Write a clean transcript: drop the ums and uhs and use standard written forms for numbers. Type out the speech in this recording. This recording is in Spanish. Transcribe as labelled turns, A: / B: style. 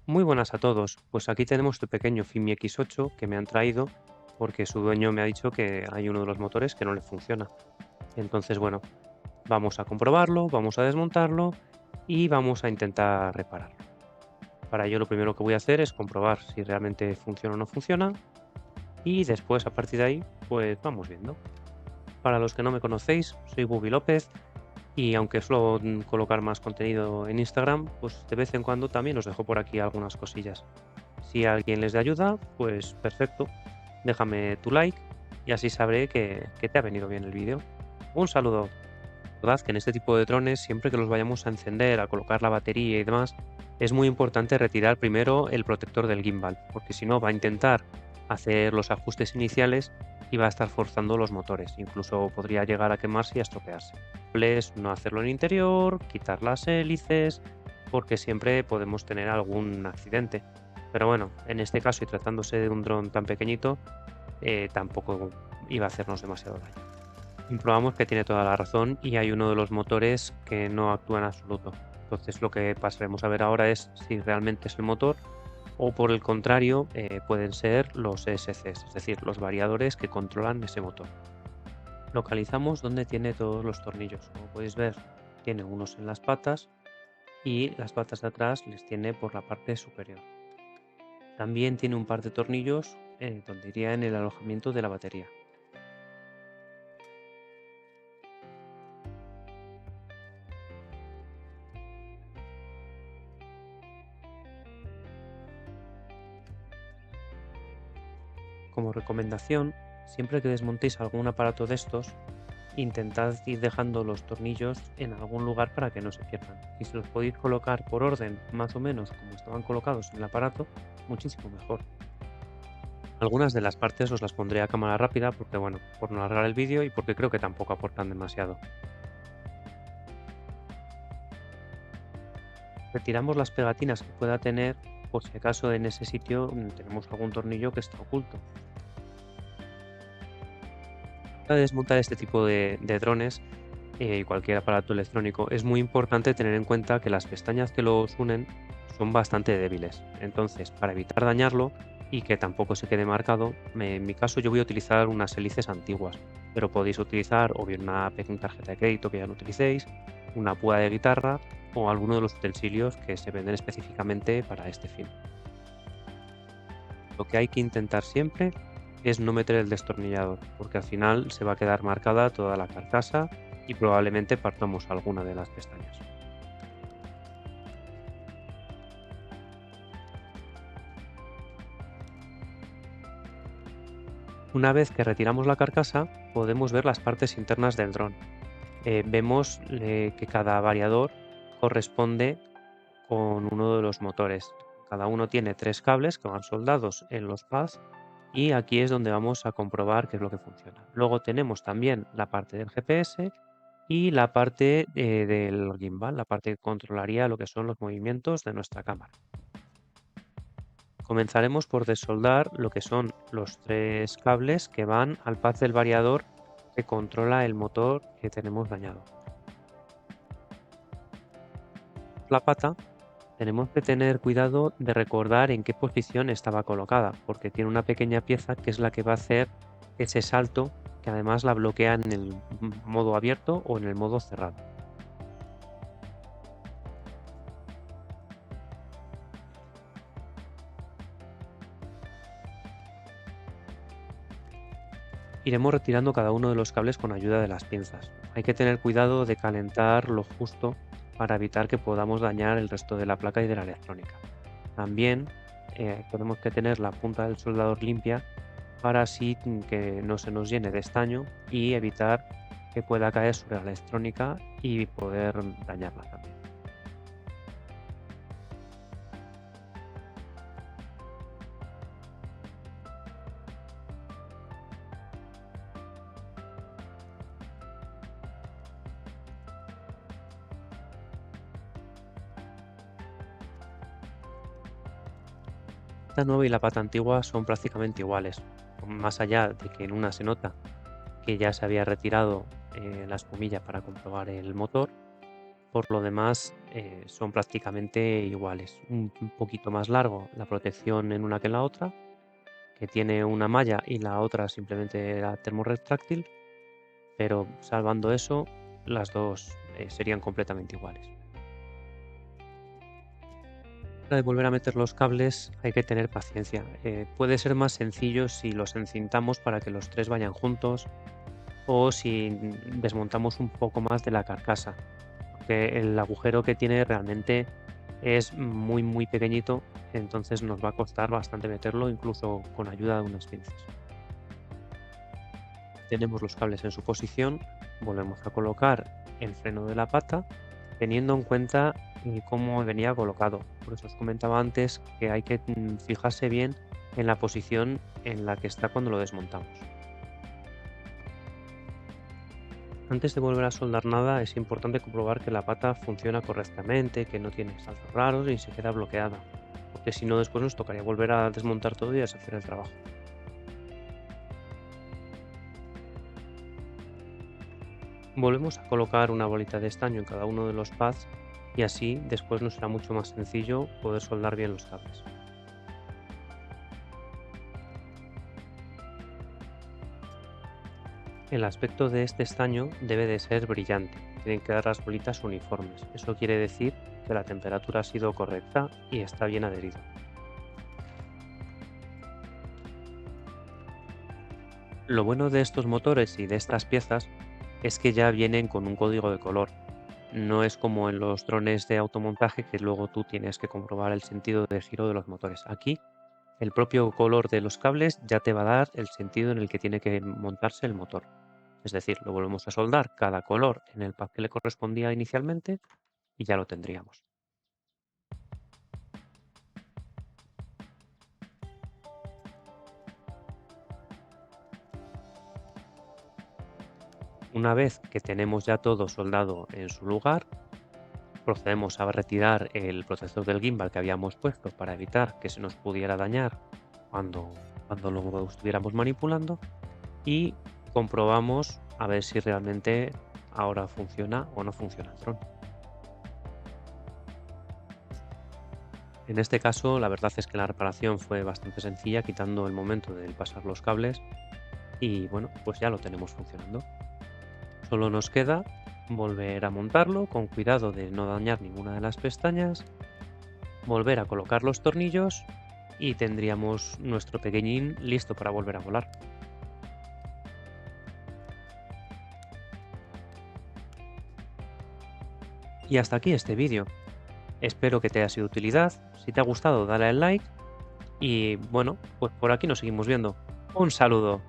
A: Muy buenas a todos. Pues aquí tenemos este pequeño Fimi X8 que me han traído porque su dueño me ha dicho que hay uno de los motores que no le funciona. Entonces, bueno, vamos a comprobarlo, vamos a desmontarlo y vamos a intentar repararlo. Para ello, lo primero que voy a hacer es comprobar si realmente funciona o no funciona y después, a partir de ahí, pues vamos viendo. Para los que no me conocéis, soy Bubi López y aunque suelo colocar más contenido en Instagram, pues de vez en cuando también os dejo por aquí algunas cosillas. Si a alguien les de ayuda, pues perfecto. Déjame tu like y así sabré que te ha venido bien el vídeo. Un saludo. Recordad que en este tipo de drones, siempre que los vayamos a encender, a colocar la batería y demás, es muy importante retirar primero el protector del gimbal, porque si no va a intentar hacer los ajustes iniciales y va a estar forzando los motores. Incluso podría llegar a quemarse y a estropearse. No hacerlo en interior, quitar las hélices, porque siempre podemos tener algún accidente. Pero bueno, en este caso y tratándose de un dron tan pequeñito, tampoco iba a hacernos demasiado daño. Comprobamos que tiene toda la razón y hay uno de los motores que no actúa en absoluto. Entonces lo que pasaremos a ver ahora es si realmente es el motor o por el contrario pueden ser los ESCs, es decir, los variadores que controlan ese motor. Localizamos donde tiene todos los tornillos. Como podéis ver, tiene unos en las patas y las patas de atrás les tiene por la parte superior. También tiene un par de tornillos donde iría en el alojamiento de la batería. Como recomendación, siempre que desmontéis algún aparato de estos, intentad ir dejando los tornillos en algún lugar para que no se pierdan. Y si los podéis colocar por orden, más o menos como estaban colocados en el aparato, muchísimo mejor. Algunas de las partes os las pondré a cámara rápida porque, bueno, por no alargar el vídeo y porque creo que tampoco aportan demasiado. Retiramos las pegatinas que pueda tener por si acaso en ese sitio tenemos algún tornillo que está oculto. Para desmontar este tipo de drones y cualquier aparato electrónico, es muy importante tener en cuenta que las pestañas que los unen son bastante débiles. Entonces, para evitar dañarlo y que tampoco se quede marcado, en mi caso yo voy a utilizar unas hélices antiguas, pero podéis utilizar o bien una pequeña tarjeta de crédito que ya no utilicéis, una púa de guitarra o alguno de los utensilios que se venden específicamente para este fin. Lo que hay que intentar siempre es no meter el destornillador, porque al final se va a quedar marcada toda la carcasa y probablemente partamos alguna de las pestañas. Una vez que retiramos la carcasa, podemos ver las partes internas del dron. Vemos que cada variador corresponde con uno de los motores. Cada uno tiene 3 cables que van soldados en los pads y aquí es donde vamos a comprobar qué es lo que funciona. Luego tenemos también la parte del GPS y la parte del gimbal, la parte que controlaría lo que son los movimientos de nuestra cámara. Comenzaremos por desoldar lo que son los 3 cables que van al pad del variador que controla el motor que tenemos dañado. La pata tenemos que tener cuidado de recordar en qué posición estaba colocada, porque tiene una pequeña pieza que es la que va a hacer ese salto, que además la bloquea en el modo abierto o en el modo cerrado. Iremos retirando cada uno de los cables con ayuda de las pinzas. Hay que tener cuidado de calentar lo justo para evitar que podamos dañar el resto de la placa y de la electrónica. También tenemos que tener la punta del soldador limpia para así que no se nos llene de estaño y evitar que pueda caer sobre la electrónica y poder dañarla también. La pata nueva y la pata antigua son prácticamente iguales, más allá de que en una se nota que ya se había retirado la espumilla para comprobar el motor. Por lo demás, son prácticamente iguales. Un poquito más largo la protección en una que en la otra, que tiene una malla y la otra simplemente era termorretráctil, pero salvando eso, las dos serían completamente iguales. A la de volver a meter los cables hay que tener paciencia. Puede ser más sencillo si los encintamos para que los 3 vayan juntos o si desmontamos un poco más de la carcasa, porque el agujero que tiene realmente es muy, muy pequeñito, entonces nos va a costar bastante meterlo, incluso con ayuda de unas pinzas. Tenemos los cables en su posición, volvemos a colocar el freno de la pata, teniendo en cuenta cómo venía colocado. Por eso os comentaba antes que hay que fijarse bien en la posición en la que está cuando lo desmontamos. Antes de volver a soldar nada, es importante comprobar que la pata funciona correctamente, que no tiene saltos raros y se queda bloqueada, porque si no después nos tocaría volver a desmontar todo y deshacer el trabajo. Volvemos a colocar una bolita de estaño en cada uno de los pads y así después nos será mucho más sencillo poder soldar bien los cables. El aspecto de este estaño debe de ser brillante, tienen que dar las bolitas uniformes. Eso quiere decir que la temperatura ha sido correcta y está bien adherido. Lo bueno de estos motores y de estas piezas es que ya vienen con un código de color. No es como en los drones de automontaje que luego tú tienes que comprobar el sentido de giro de los motores. Aquí el propio color de los cables ya te va a dar el sentido en el que tiene que montarse el motor. Es decir, lo volvemos a soldar cada color en el pad que le correspondía inicialmente y ya lo tendríamos. Una vez que tenemos ya todo soldado en su lugar, procedemos a retirar el protector del gimbal que habíamos puesto para evitar que se nos pudiera dañar cuando lo estuviéramos manipulando y comprobamos a ver si realmente ahora funciona o no funciona el dron. En este caso, la verdad es que la reparación fue bastante sencilla, quitando el momento de pasar los cables y bueno, pues ya lo tenemos funcionando. Solo nos queda volver a montarlo con cuidado de no dañar ninguna de las pestañas, volver a colocar los tornillos y tendríamos nuestro pequeñín listo para volver a volar. Y hasta aquí este vídeo. Espero que te haya sido de utilidad. Si te ha gustado, dale al like y bueno, pues por aquí nos seguimos viendo. Un saludo.